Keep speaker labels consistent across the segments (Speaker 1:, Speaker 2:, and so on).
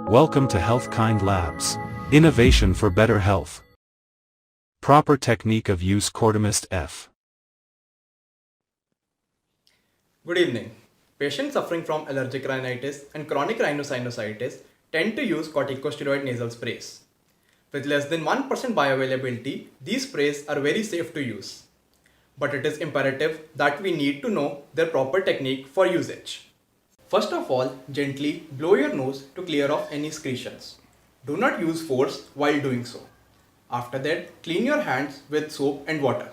Speaker 1: Welcome to Healthkind Labs. Innovation for better health. Proper technique of use 𝐂𝐑𝐎𝐓.
Speaker 2: Good evening. Patients suffering from allergic rhinitis and chronic rhinosinusitis tend to use corticosteroid nasal sprays. With less than 1% bioavailability, these sprays are very safe to use. But it is imperative that we need to know their proper technique for usage. First of all, gently blow your nose to clear off any secretions. Do not use force while doing so. After that, clean your hands with soap and water.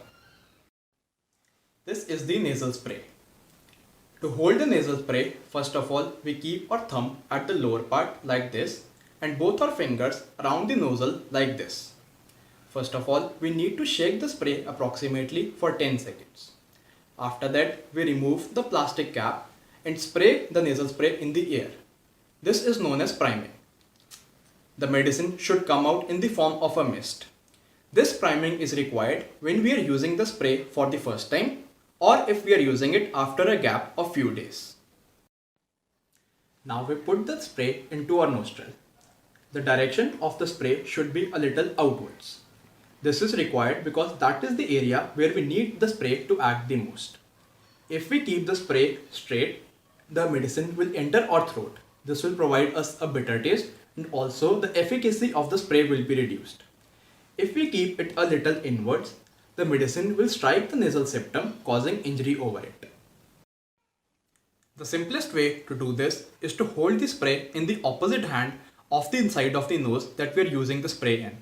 Speaker 2: This is the nasal spray. To hold the nasal spray, first of all, we keep our thumb at the lower part like this and both our fingers around the nozzle like this. First of all, we need to shake the spray approximately for 10 seconds. After that, we remove the plastic cap and spray the nasal spray in the air. This is known as priming. The medicine should come out in the form of a mist. This priming is required when we are using the spray for the first time or if we are using it after a gap of few days. Now we put the spray into our nostril. The direction of the spray should be a little outwards. This is required because that is the area where we need the spray to act the most. If we keep the spray straight, the medicine will enter our throat. This will provide us a bitter taste and also the efficacy of the spray will be reduced. If we keep it a little inwards, the medicine will strike the nasal septum, causing injury over it. The simplest way to do this is to hold the spray in the opposite hand of the inside of the nose that we are using the spray in.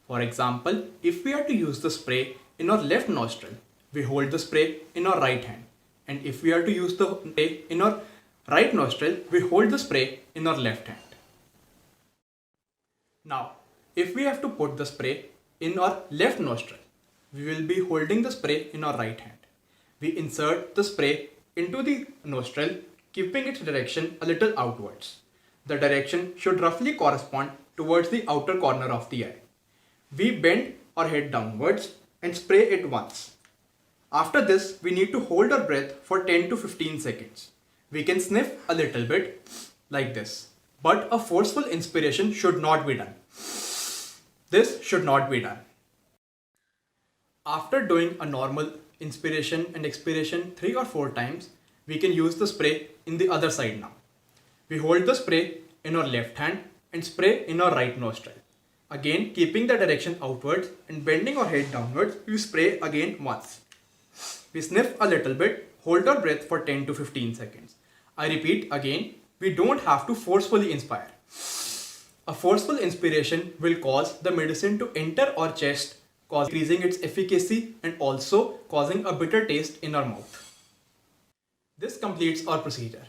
Speaker 2: For example, if we are to use the spray in our left nostril, we hold the spray in our right hand. And if we are to use the spray in our right nostril, we hold the spray in our left hand. Now, if we have to put the spray in our left nostril, we will be holding the spray in our right hand. We insert the spray into the nostril, keeping its direction a little outwards. The direction should roughly correspond towards the outer corner of the eye. We bend our head downwards and spray it once. After this, we need to hold our breath for 10 to 15 seconds. We can sniff a little bit like this, but a forceful inspiration should not be done. This should not be done. After doing a normal inspiration and expiration 3 or 4 times, we can use the spray in the other side now. We hold the spray in our left hand and spray in our right nostril. Again, keeping the direction outwards and bending our head downwards, we spray again once. We sniff a little bit, hold our breath for 10 to 15 seconds. I repeat again, we don't have to forcefully inspire. A forceful inspiration will cause the medicine to enter our chest, increasing its efficacy and also causing a bitter taste in our mouth. This completes our procedure.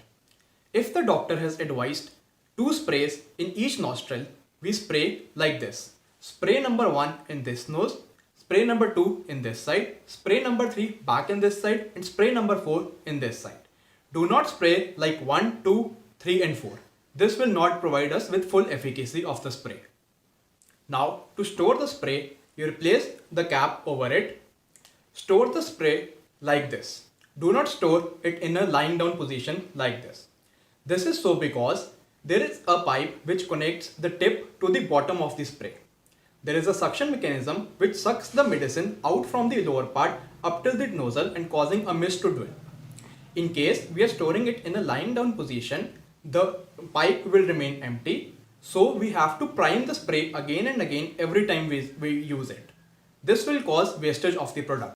Speaker 2: If the doctor has advised 2 sprays in each nostril, we spray like this. Spray number 1 in this nose, spray number 2 in this side, spray number 3 back in this side, and spray number 4 in this side. Do not spray like 1, 2, 3 and 4. This will not provide us with full efficacy of the spray. Now, to store the spray, you place the cap over it. Store the spray like this. Do not store it in a lying down position like this. This is so because there is a pipe which connects the tip to the bottom of the spray. There is a suction mechanism which sucks the medicine out from the lower part up till the nozzle and causing a mist to dwell. In case we are storing it in a lying down position, the pipe will remain empty. So we have to prime the spray again and again every time we use it. This will cause wastage of the product.